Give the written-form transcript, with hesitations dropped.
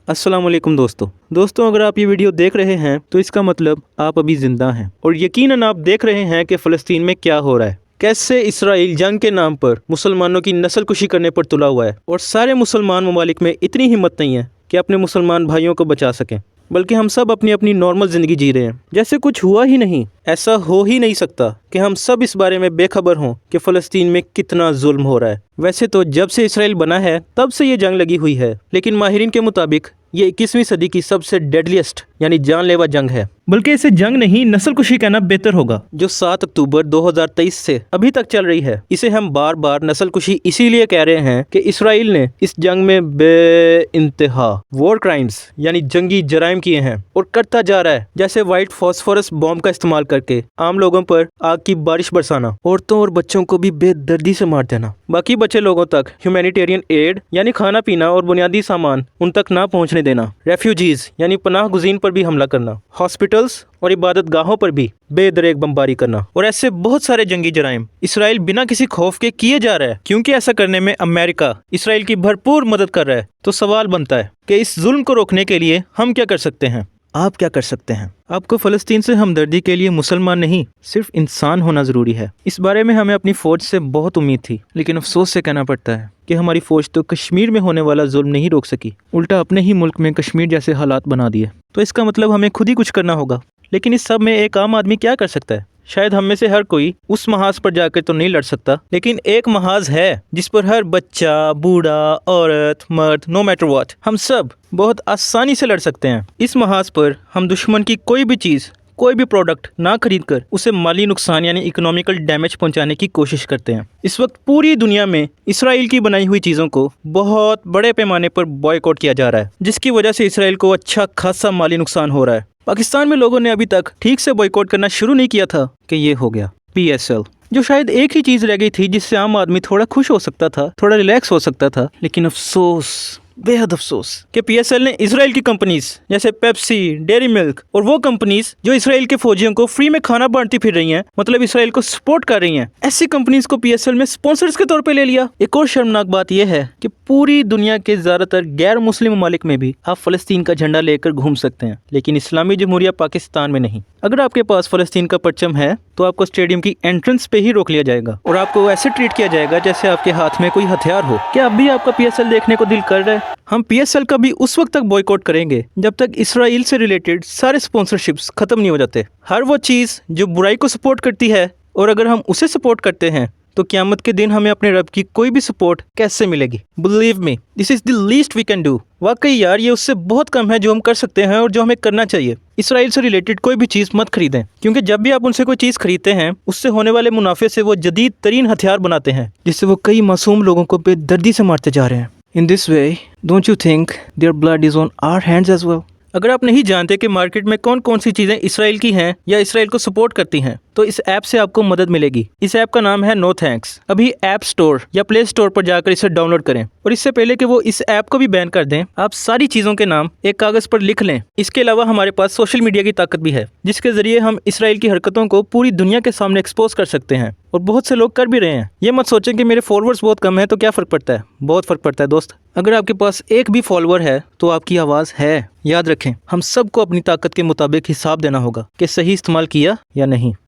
अस्सलाम वालेकुम दोस्तों अगर आप ये वीडियो देख रहे हैं तो इसका मतलब आप अभी ज़िंदा हैं और यकीनन आप देख रहे हैं कि फ़लस्तीन में क्या हो रहा है। कैसे इसराइल जंग के नाम पर मुसलमानों की नस्ल कुशी करने पर तुला हुआ है और सारे मुसलमान ममालिक में इतनी हिम्मत नहीं है कि अपने मुसलमान भाइयों को बचा सकें, बल्कि हम सब अपनी अपनी नॉर्मल ज़िंदगी जी रहे हैं जैसे कुछ हुआ ही नहीं। ऐसा हो ही नहीं सकता कि हम सब इस बारे में बेखबर हों कि फ़लस्तीन में कितना जुल्म हो रहा है। वैसे तो जब से इसराइल बना है तब से ये जंग लगी हुई है, लेकिन माहिरीन के मुताबिक ये 21वीं सदी की सबसे डेडलीस्ट यानी जानलेवा जंग है। बल्कि इसे जंग नहीं नस्ल कुशी कहना बेहतर होगा, जो 7 अक्टूबर 2023 से अभी तक चल रही है। इसे हम बार बार नस्ल कुशी इसीलिए कह रहे हैं कि इसराइल ने इस जंग में बेइंतहा वॉर क्राइम्स यानी जंगी जराइम किए हैं और करता जा रहा है, जैसे वाइट फॉस्फोरस बॉम्ब का इस्तेमाल करके आम लोगों पर आग की बारिश बरसाना, औरतों और बच्चों को भी बेदर्दी से मार देना, बाकी बचे लोगों तक ह्यूमैनिटेरियन एड यानी खाना पीना और बुनियादी सामान उन तक ना पहुंचने देना, रेफ्यूजीज यानी पनाह गुज़ीन पर भी हमला करना, हॉस्पिटल्स और इबादत गाहों पर भी बेदरेक बमबारी करना और ऐसे बहुत सारे जंगी जराइम इसराइल बिना किसी खौफ के किए जा रहा है, क्योंकि ऐसा करने में अमेरिका इसराइल की भरपूर मदद कर रहा है। तो सवाल बनता है कि इस जुल्म को रोकने के लिए हम क्या कर सकते हैं? आप क्या कर सकते हैं? आपको फ़लस्तीन से हमदर्दी के लिए मुसलमान नहीं सिर्फ इंसान होना ज़रूरी है। इस बारे में हमें अपनी फ़ौज से बहुत उम्मीद थी, लेकिन अफसोस से कहना पड़ता है कि हमारी फ़ौज तो कश्मीर में होने वाला जुल्म नहीं रोक सकी, उल्टा अपने ही मुल्क में कश्मीर जैसे हालात बना दिए। तो इसका मतलब हमें खुद ही कुछ करना होगा। लेकिन इस सब में एक आम आदमी क्या कर सकता है? शायद हम में से हर कोई उस महाज पर जाकर तो नहीं लड़ सकता, लेकिन एक महाज है जिस पर हर बच्चा, बूढ़ा, औरत, मर्द, नो मैटर व्हाट, हम सब बहुत आसानी से लड़ सकते हैं। इस महाज पर हम दुश्मन की कोई भी चीज़, कोई भी प्रोडक्ट ना खरीद कर उसे माली नुकसान यानी इकोनॉमिकल डैमेज पहुंचाने की कोशिश करते हैं। इस वक्त पूरी दुनिया में इसराइल की बनाई हुई चीज़ों को बहुत बड़े पैमाने पर बॉयकॉट किया जा रहा है, जिसकी वजह से इसराइल को अच्छा खासा माली नुकसान हो रहा है। पाकिस्तान में लोगों ने अभी तक ठीक से बॉयकॉट करना शुरू नहीं किया था कि ये हो गया PSL, जो शायद एक ही चीज़ रह गई थी जिससे आम आदमी थोड़ा खुश हो सकता था, थोड़ा रिलैक्स हो सकता था। लेकिन अफसोस, बेहद अफसोस कि PSL ने इसराइल की कंपनीज जैसे पेप्सी, डेयरी मिल्क और वो कंपनीज जो इसराइल के फौजियों को फ्री में खाना बांटती फिर रही हैं, मतलब इसराइल को सपोर्ट कर रही हैं, ऐसी कंपनीज को PSL में स्पॉन्सर्स के तौर पे ले लिया। एक और शर्मनाक बात यह है कि पूरी दुनिया के ज़्यादातर गैर मुस्लिम ममालिक में भी आप फ़लस्तीन का झंडा लेकर घूम सकते हैं, लेकिन इस्लामी जमहूरिया पाकिस्तान में नहीं। अगर आपके पास फ़लस्तीन का परचम है तो आपको स्टेडियम की एंट्रेंस पे ही रोक लिया जाएगा और आपको ऐसे ट्रीट किया जाएगा जैसे आपके हाथ में कोई हथियार हो। क्या अब भी आपका PSL देखने को दिल कर रहा है? हम PSL का भी उस वक्त तक बॉयकॉट करेंगे जब तक इसराइल से रिलेटेड सारे स्पॉन्सरशिप्स खत्म नहीं हो जाते। हर वो चीज़ जो बुराई को सपोर्ट करती है, और अगर हम उसे सपोर्ट करते हैं तो क़यामत के दिन हमें अपने रब की कोई भी सपोर्ट कैसे मिलेगी? Believe me, this is the least we can do. वाकई यार, ये उससे बहुत कम है जो हम कर सकते हैं और जो हमें करना चाहिए। इसराइल से रिलेटेड कोई भी चीज़ मत खरीदें, क्योंकि जब भी आप उनसे कोई चीज़ खरीदते हैं उससे होने वाले मुनाफे से वो जदीद तरीन हथियार बनाते हैं, जिससे वो कई मासूम लोगों को बेदर्दी से मारते जा रहे हैं। In this way, don't you think their blood is on our hands as well? अगर आप नहीं जानते कि मार्केट में कौन कौन सी चीज़ें इसराइल की हैं या इसराइल को सपोर्ट करती हैं, तो इस ऐप से आपको मदद मिलेगी। इस ऐप का नाम है नो थैंक्स। अभी ऐप स्टोर या प्ले स्टोर पर जाकर इसे डाउनलोड करें, और इससे पहले कि वो इस ऐप को भी बैन कर दें, आप सारी चीज़ों के नाम एक कागज़ पर लिख लें। इसके अलावा हमारे पास सोशल मीडिया की ताकत भी है, जिसके ज़रिए हम इसराइल की हरकतों को पूरी दुनिया के सामने एक्सपोज कर सकते हैं, और बहुत से लोग कर भी रहे हैं। ये मत सोचें कि मेरे फॉलोअर्स बहुत कम है तो क्या फ़र्क पड़ता है। बहुत फ़र्क पड़ता है दोस्त। अगर आपके पास एक भी फॉलोअर है तो आपकी आवाज़ है। याद रखें, हम सबको अपनी ताकत के मुताबिक हिसाब देना होगा कि सही इस्तेमाल किया या नहीं।